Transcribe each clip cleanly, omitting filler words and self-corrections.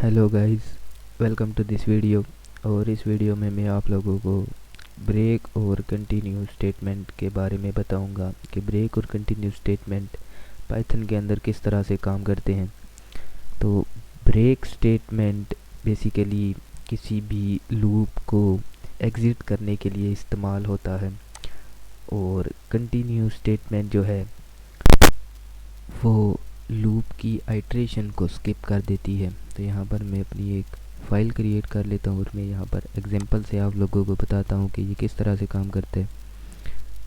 Hello guys, welcome to this video. और इस video में मैं आप लोगों को ब्रेक और कंटिन्यू स्टेटमेंट के बारे में बताऊंगा कि ब्रेक और कंटिन्यू स्टेटमेंट पाइथन के अंदर किस तरह से काम करते हैं। तो ब्रेक स्टेटमेंट बेसिकली किसी भी लूप को एग्ज़िट करने के लिए इस्तेमाल होता है, और कंटिन्यू स्टेटमेंट जो है वो लूप की आइट्रेशन को स्किप कर देती है। तो यहाँ पर मैं अपनी एक फ़ाइल क्रिएट कर लेता हूँ और मैं यहाँ पर एग्जांपल से आप लोगों को बताता हूँ कि ये किस तरह से काम करते हैं।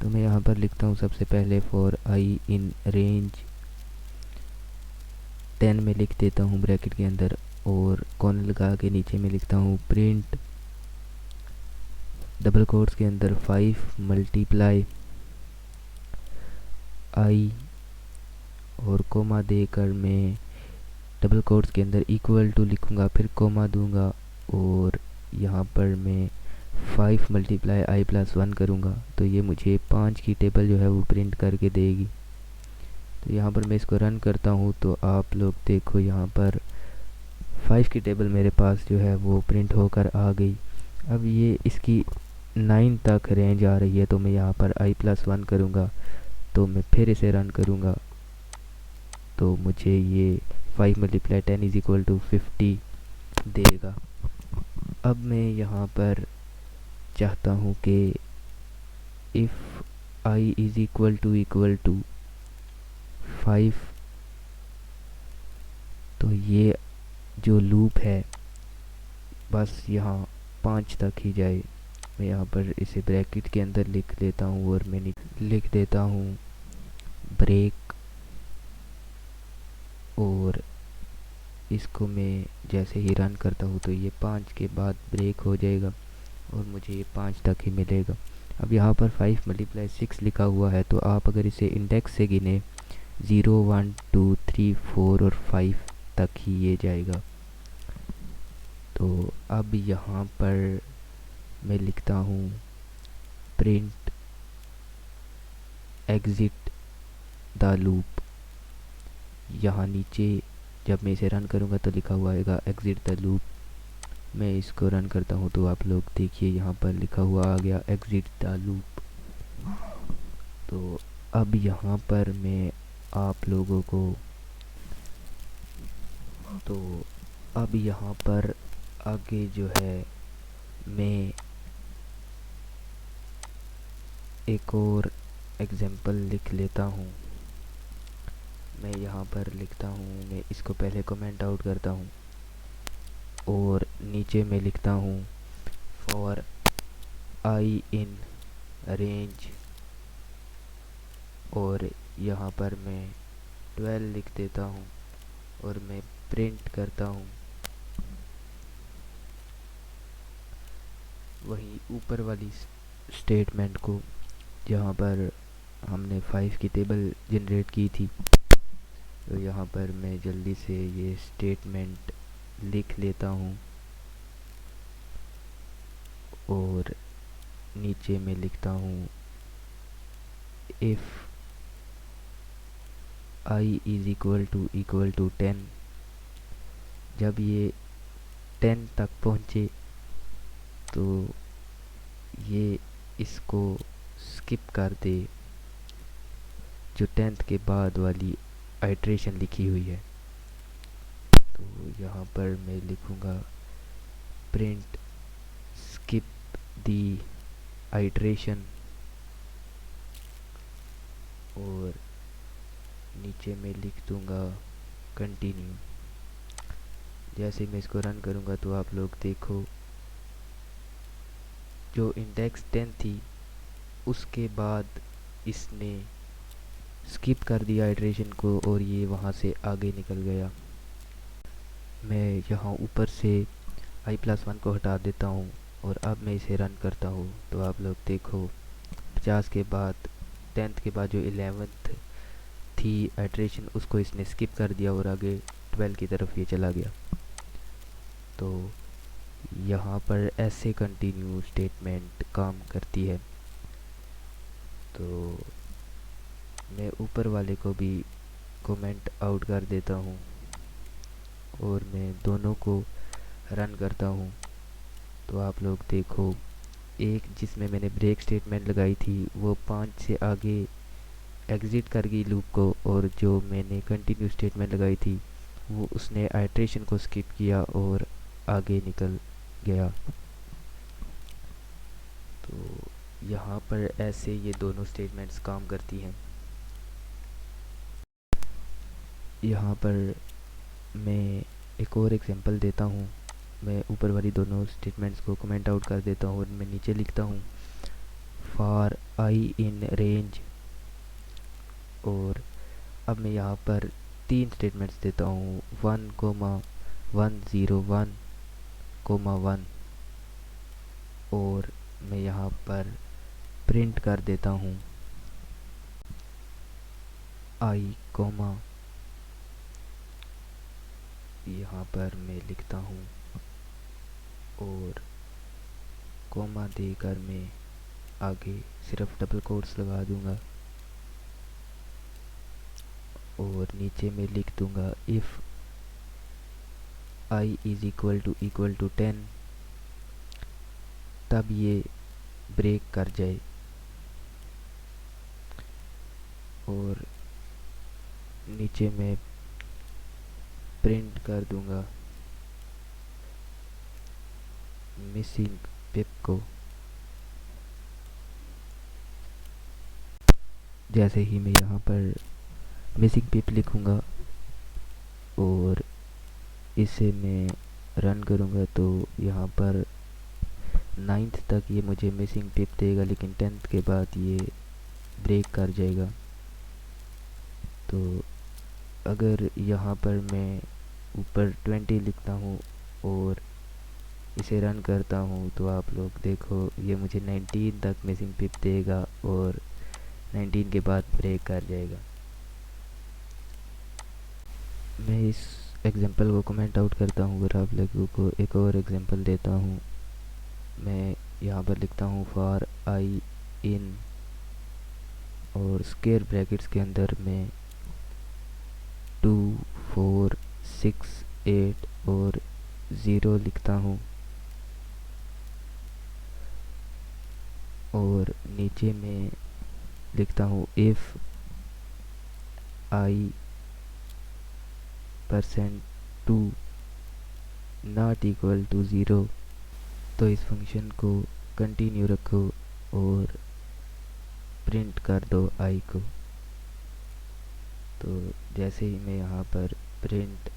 तो मैं यहाँ पर लिखता हूँ सबसे पहले फॉर आई इन रेंज 10 में लिख देता हूँ ब्रैकेट के अंदर, और कॉर्नर लगा के नीचे में लिखता हूँ प्रिंट डबल कोट्स के अंदर 5 मल्टीप्लाई आई, और कोमा देकर मैं डबल कोट्स के अंदर इक्वल टू लिखूँगा, फिर कोमा दूंगा और यहाँ पर मैं 5 मल्टीप्लाई आई प्लस 1 करूँगा। तो ये मुझे 5 की टेबल जो है वो प्रिंट करके देगी। तो यहाँ पर मैं इसको रन करता हूँ तो आप लोग देखो यहाँ पर 5 की टेबल मेरे पास जो है वो प्रिंट होकर आ गई। अब ये इसकी 9 तक रेंज आ रही है, तो मैं यहाँ पर आई प्लस 1 करूँगा, तो मैं फिर इसे रन करूँगा तो मुझे ये 5 मल्टीप्लाई 10 इज इक्वल टू 50 देगा। अब मैं यहाँ पर चाहता हूँ कि if I is equal to 5, तो ये जो लूप है बस यहाँ 5 तक ही जाए। मैं यहाँ पर इसे ब्रैकेट के अंदर लिख लेता हूँ और मैं लिख देता हूँ ब्रेक, और इसको मैं जैसे ही रन करता हूँ तो ये 5 के बाद ब्रेक हो जाएगा और मुझे ये 5 तक ही मिलेगा। अब यहाँ पर 5 मल्टीप्लाई 6 लिखा हुआ है, तो आप अगर इसे इंडेक्स से गिने 0 1 2 3 4 और 5 तक ही ये जाएगा। तो अब यहाँ पर मैं लिखता हूँ प्रिंट एग्ज़िट द लूप। यहाँ नीचे जब मैं इसे रन करूँगा तो लिखा हुआ आएगा एग्ज़िट द लूप। मैं इसको रन करता हूँ तो आप लोग देखिए यहाँ पर लिखा हुआ आ गया एग्ज़िट द लूप। तो अब यहाँ पर मैं आप लोगों को तो अब यहाँ पर आगे जो है मैं एक और एग्जांपल लिख लेता हूँ। मैं यहाँ पर लिखता हूँ, मैं इसको पहले कमेंट आउट करता हूँ और नीचे में लिखता हूँ फॉर आई इन रेंज, और यहाँ पर मैं 12 लिख देता हूँ और मैं प्रिंट करता हूँ। वही ऊपर वाली स्टेटमेंट को जहाँ पर हमने 5 की टेबल जनरेट की थी, तो यहाँ पर मैं जल्दी से ये स्टेटमेंट लिख लेता हूँ और नीचे में लिखता हूँ if I is equal to 10। जब ये 10 तक पहुँचे तो ये इसको स्किप कर दे जो 10th के बाद वाली आइट्रेशन लिखी हुई है। तो यहाँ पर मैं लिखूँगा प्रिंट स्किप दी आइट्रेशन, और नीचे में लिख दूँगा कंटिन्यू। जैसे मैं इसको रन करूँगा तो आप लोग देखो जो इंडेक्स 10 थी उसके बाद इसने स्किप कर दिया आइट्रेशन को और ये वहाँ से आगे निकल गया। मैं यहाँ ऊपर से आई प्लस 1 को हटा देता हूँ और अब मैं इसे रन करता हूँ तो आप लोग देखो 50 के बाद 10th के बाद जो 11th थी आइट्रेशन उसको इसने स्किप कर दिया और आगे 12 की तरफ ये चला गया। तो यहाँ पर ऐसे कंटिन्यू स्टेटमेंट काम करती है। तो मैं ऊपर वाले को भी कमेंट आउट कर देता हूँ और मैं दोनों को रन करता हूँ तो आप लोग देखो, एक जिसमें मैंने ब्रेक स्टेटमेंट लगाई थी वो 5 से आगे एग्ज़िट कर गई लूप को, और जो मैंने कंटिन्यू स्टेटमेंट लगाई थी वो उसने आइट्रेशन को स्किप किया और आगे निकल गया। तो यहाँ पर ऐसे ये दोनों स्टेटमेंट्स काम करती हैं। यहाँ पर मैं एक और एग्जांपल देता हूँ। मैं ऊपर वाली दोनों स्टेटमेंट्स को कमेंट आउट कर देता हूँ और मैं नीचे लिखता हूँ फॉर आई इन रेंज, और अब मैं यहाँ पर 3 स्टेटमेंट्स देता हूँ 1,101,1, और मैं यहाँ पर प्रिंट कर देता हूँ आई कोमा, यहाँ पर मैं लिखता हूँ और कोमा देकर मैं आगे सिर्फ डबल कोट्स लगा दूंगा और नीचे में लिख दूंगा if I is equal to 10, तब ये ब्रेक कर जाए। और नीचे में प्रिंट कर दूंगा मिसिंग पिप को। जैसे ही मैं यहाँ पर मिसिंग पिप लिखूँगा और इसे मैं रन करूँगा तो यहाँ पर 9th तक ये मुझे मिसिंग पिप देगा, लेकिन 10th के बाद ये ब्रेक कर जाएगा। तो अगर यहाँ पर मैं ऊपर 20 लिखता हूँ और इसे रन करता हूँ तो आप लोग देखो ये मुझे 19 तक मिसिंग पिप देगा और 19 के बाद ब्रेक कर जाएगा। मैं इस एग्जांपल को कमेंट आउट करता हूँ। अगर आप लोगों को एक और एग्जांपल देता हूँ, मैं यहाँ पर लिखता हूँ फॉर आई इन, और स्क्वायर ब्रैकेट्स के अंदर मैं 2, 4, 6, 8 और 0 लिखता हूँ, और नीचे में लिखता हूँ if I %2 not equal to 0, तो इस फंक्शन को कंटिन्यू रखो और प्रिंट कर दो आई को। तो जैसे ही मैं यहाँ पर प्रिंट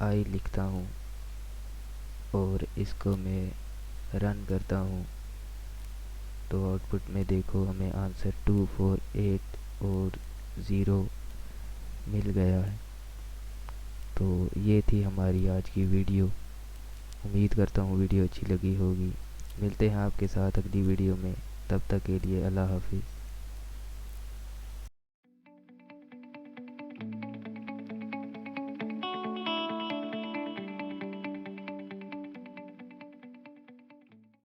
आई लिखता हूँ और इसको मैं रन करता हूँ तो आउटपुट में देखो हमें आंसर 2, 4, 8 और 0 मिल गया है। तो ये थी हमारी आज की वीडियो। उम्मीद करता हूँ वीडियो अच्छी लगी होगी। मिलते हैं आपके साथ अगली वीडियो में, तब तक के लिए अल्लाह हाफिज़।